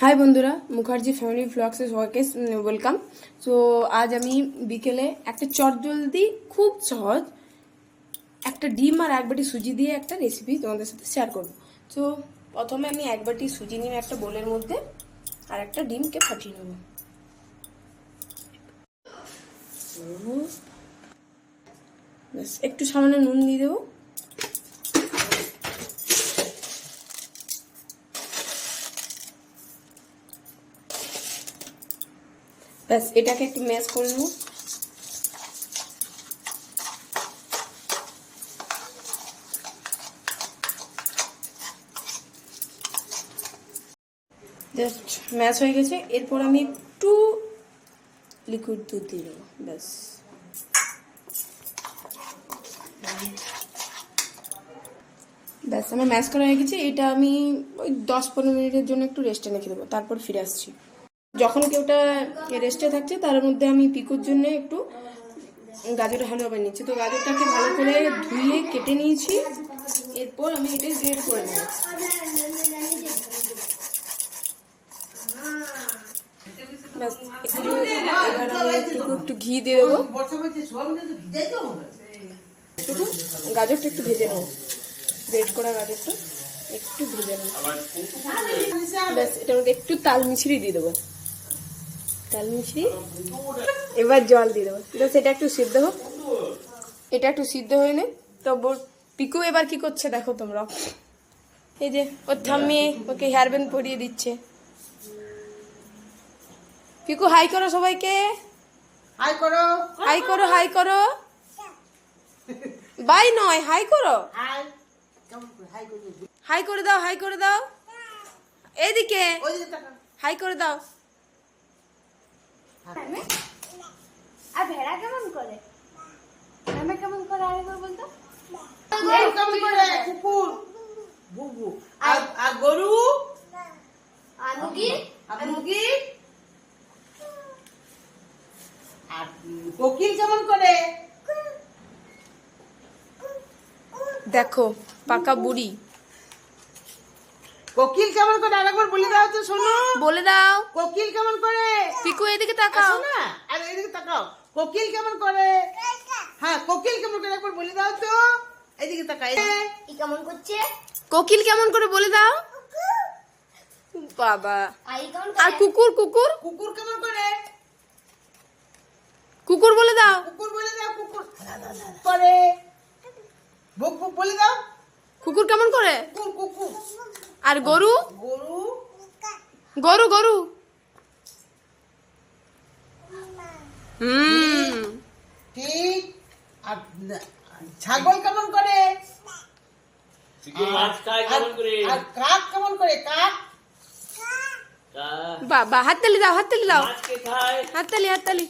High বন্ধুরা, Mukherjee family ব্লগসে সবাইকে welcome. So আজ আমি বিকেলে একটা চটজলদি খুব সহজ একটা ডিম আর এক বাটি সুজি দিয়ে একটা রেসিপি তোমাদের সাথে শেয়ার করব। সো প্রথমে আমি এক বাটি সুজি নিয়ে একটা বোলের মধ্যে আর একটা ডিমকে ফাটিয়ে নেব। একটু সামান্য নুন দিয়ে দেবো। ব্যাস এটাকে একটু ম্যাশ করে নেব। জাস্ট ম্যাশ হয়ে গেছে। এরপর আমি একটু লিকুইড দুধ দিয়ে দেবো। ব্যাস ব্যাস আমার ম্যাশ করা হয়ে গেছে। এটা আমি ওই 10-15 মিনিটের জন্য একটু রেস্টে রেখে দেবো, তারপর ফিরে আসছি। যখন কেউটা রেস্টে থাকছে তার মধ্যে আমি পিকুর জন্য একটু গাজরের হালুয়া বানিয়ে নিচ্ছি। তো গাজরটাকে ভালো করে ধুয়ে কেটে নিয়েছি। এরপর আমি এটা গ্রেড করে নেব। ব্যাস একটু ঘি দিয়ে দেবো। গাজরটা একটু ভেজে নেবো, গ্রেড করা গাজরটা একটু ভেজে নেবো। ব্যাস এটার মধ্যে একটু তাল মিছরি দিয়ে দেবো, তাল মিছরি। এবার জল দিয়ে দেবো। ব্যাস এটা একটু সিদ্ধ হোক, এটা একটু সিদ্ধ হয়ে নে। তো পিকু এবার কি করছে দেখো তোমরা। এই যে ওর থামিয়ে ওকে হেয়ার ব্যান্ড পরিয়ে দিচ্ছে। পিকু হাই করো সবাইকে, হাই করো, হাই করো, হাই করো। বাই নয়, হাই করো, হাই হাই করে দাও, হাই করে দাও। এইদিকে ওইদিকে তাকাও। হাই করে দাও। আর ভেড়া কেমন করে? আমি কেমন করে আরেকবার বলতো? কুকুর কেমন করে? কুকুর বুবু। আর গরু আর মুরগি? আর মুরগি। আর কোকিল কেমন করে? দেখো পাকা বুড়ি। কোকিল কেমন করে আরেকবার বলে দাও তো, শোনো। বলে দাও। কোকিল কেমন করে? পিকু এদিকে তাকাও। শোনো না, আর এদিকে তাকাও। কোকিল কেমন করে? হ্যাঁ, কোকিল কেমন করে একবার বলে দাও তো। এদিকে তাকাই। ই কেমন করছে? কোকিল কেমন করে বলে দাও। বাবা। আই কেমন আর করে? কুকুর, কুকুর, কুকুর কেমন করে? কুকুর বলে দাও। কুকুর বলে দাও। কুকুর করে। বুক বুক বলে দাও। কুকুর কেমন করে? কুকুর কুকুর। আর গরু, গরু গরু, গরু। হুম। ঠিক। আর ছাগল কেমন করে? মাছ খায় কেমন করে? আর কাক কেমন করে? কাক বাবা হাততালি দাও, হাততালি দাও, মাছকে খায়, হাততালি, হাততালি।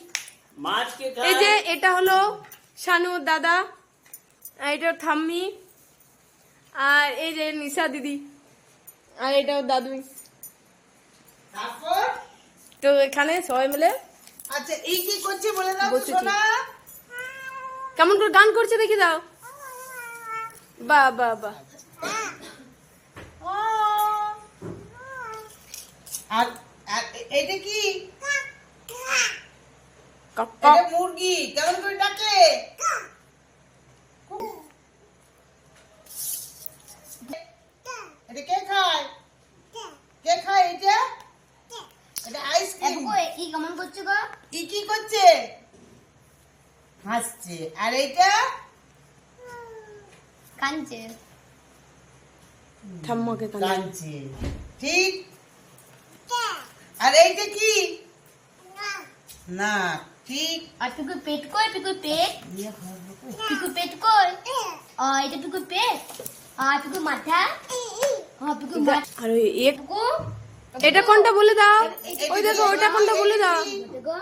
মাছকে এই খায়। যে এটা হলো শানু দাদা, আর এটা ঠাম্মি, আর এই যে নিশা দিদি, আর এটা ওর দাদু। তারপর তো এখানে সবাই মিলে আচ্ছা এই কি করছে বলে দাও তো, বসেছি। সোনা। কেমন করে গান করছে দেখি দাও। বাহ বাহ বাহ। আর আর এটা কি? কক এটা কক। মুরগি কেমন করে ডাকে? এটা কে খায়? কে খায় এটা? এটা আইসক্রিম। এবুকো ই কেমন করছে গো? ই কি করছে? হাসছে। আর এটা কাঁদছে। ঠাম্মাকে কান। কাঁদছে। ঠিক। আর এইটা কি? না। ঠিক। আর পিকু পেট কই? পিকু পেট? পিকু পেট কই? এটা পিকু পেট। আর পিকু মাথা? পিকু মাথা। আর ওই এক পিকু এটা কোনটা বলে দাও। ওই দেখো ওটা কোনটা বলে দাও। বটে গো।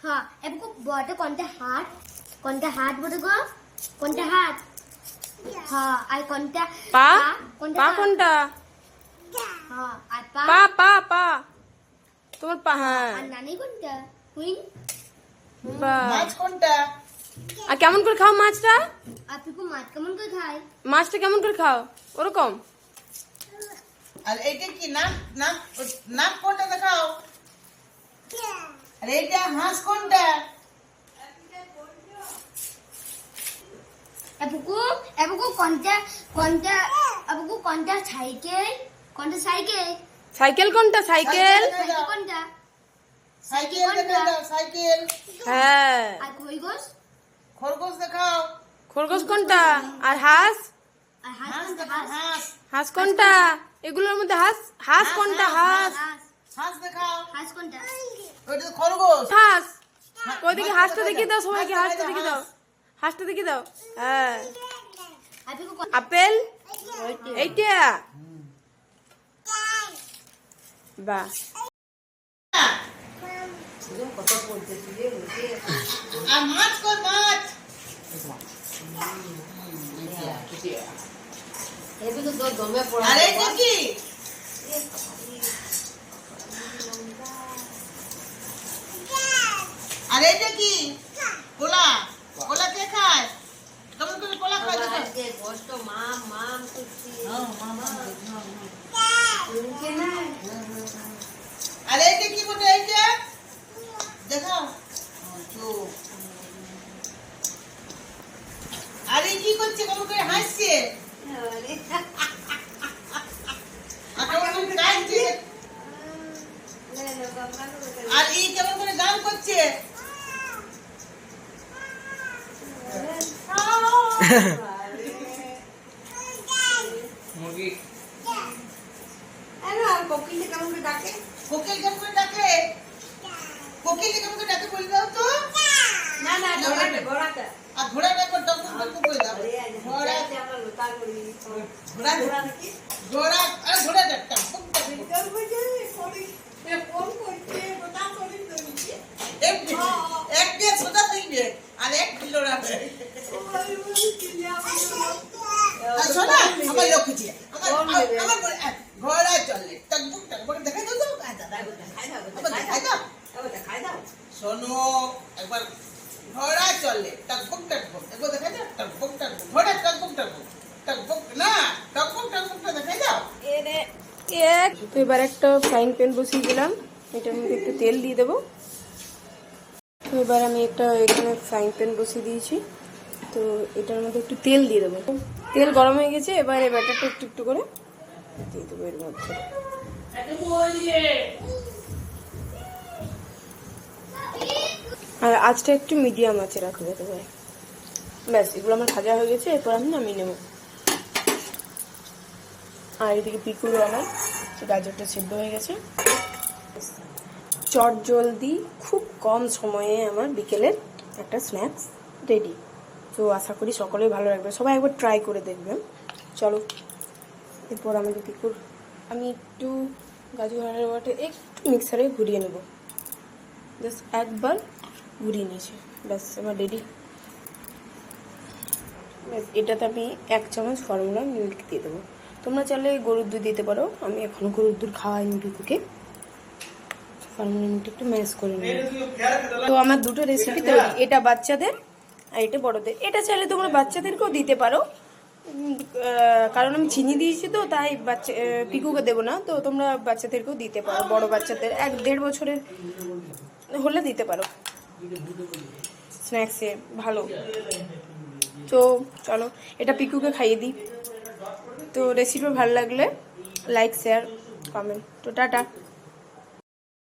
হ্যাঁ, এবুকু বটে কোনটা হাত? কোনটা হাত বটে গো? কোনটা হাত? হ্যাঁ, আর কোনটা পা, কোনটা পা পা? কোনটা? হ্যাঁ, আর পা? পা পা পা তোমার পা। হ্যাঁ আর নানি কোনটা? হুইং? বাহ। মাছ কোনটা? আর কেমন করে খাও মাছটা? আর পিকু মাছ কেমন করে খায়? মাছটা কেমন করে খাও? ওরকম আর এইটা কি নাক নাক নাক কোনটা দেখাও আর এইটা হাঁস কোনটা এপুকু কোনটা সাইকেল সাইকেল কোনটা? সাইকেল কোনটা সাইকেল দেখাও সাইকেল হ্যাঁ। আর খরগোশ খরগোশ দেখাও খরগোশ কোনটা? আর হাঁস? আর হাঁস হাঁস দেখাও হাঁস হাঁস কোনটা? এগুলোর মধ্যে হাঁস হাঁস কোনটা? হাঁস হাঁস দেখাও হাঁস কোনটা ওইটা তো খরগোশ হাঁস ওইদিকে হাঁসটা দেখিয়ে দাও সবাইকে, হাঁসটা দেখিয়ে দাও, হাঁসটা দেখিয়ে দাও। হ্যাঁ। এপুকু আপেল এইটা বাহ। আর মাছ কই মাছ আর এইটা কি আর এইটা কি কোলা কোলা কে খায় কেমন করে কোলা খায় দেখো আর এইটা কি বলে এইটা দেখাও আর এই কি করছে কেমন করে হাসছে আর কেমন করে কাঁদছে আর এই কেমন করে গান করছে মুরগি কোকিল কেমন করে ডাকে কোকিল কেমন করে ডাকে বলে দাও তো আর ঘোড়াটা একবার টক টক করে দাও ঘোড়া আর ঘোড়াটা টক এক দিয়ে সোজা দিবে আর এক কিলো রাখবে আর সোনা আমার লক্ষ্য আমার ঘোড়া চলে টকবুক টকবুক দেখাই দাও তো দেখাই দাও শোনো একবার ঘোড়া চলে টকবুক টকবুক একবার দেখাই দাও টকবুক টকবুক ঘোড়া টকবুক টকবুক টকবুক না টকবুক টকবুকটা দেখাই দাও তো এবার একটা ফ্রাইং প্যান বসিয়ে দিলাম, এটার মধ্যে একটু তেল দিয়ে দেবো। তো এবার আমি একটা এখানে ফ্রাইং প্যান বসিয়ে দিয়েছি, তো এটার মধ্যে একটু তেল দিয়ে দেবো। তেল গরম হয়ে গেছে, এবার এই ব্যাটারটা একটু একটু করে দিয়ে দেবো এর মধ্যে। আর আঁচটা একটু মিডিয়াম আছে রাখা যেতে পারে। ব্যাস, এগুলো আমার ভাজা হয়ে গেছে, এরপর আমি নামিয়ে নেবো। আর এদিকে পিকুলো আমার গাজরটা সিদ্ধ হয়ে গেছে। চট জলদি খুব কম সময়ে আমার বিকেলের একটা স্ন্যাক্স রেডি। তো আশা করি সকলেই ভালো লাগবে, সবাই একবার ট্রাই করে দেখবেন। চলো, এরপর আমাদের পিকুর আমি একটু গাজর হালুয়াটা একটু মিক্সারে ঘুরিয়ে নেব। জাস্ট একবার ঘুরিয়ে নিয়েছি, ব্যাস আমার রেডি। ব্যাস, এটাতে আমি 1 চামচ ফর্মুলা মিল্ক দিয়ে দেবো। তোমরা চাইলে গরুর দুধ দিতে পারো, আমি এখনো গরুর দুধ খাওয়াইনি পিকুকে। ফর্মুলা মিল্কটা একটু ম্যাশ করে নেব। তো আমার দুটো রেসিপি তৈরি, এটা বাচ্চাদের আর এটা বড়দের। এটা চাইলে তোমরা বাচ্চাদেরকেও দিতে পারো, কারণ আমি চিনি দিয়েছি তো, তাই বাচ্চা পিকুকে দেবো না। তো তোমরা বাচ্চাদেরকেও দিতে পারো, বড় বাচ্চাদের 1-1.5 বছরের হলে দিতে পারো, স্ন্যাক্সে ভালো। তো চলো, এটা পিকুকে খাইয়ে দিই। তো রেসিপি ভালো লাগলে লাইক, শেয়ার, কমেন্ট। তো টাটা।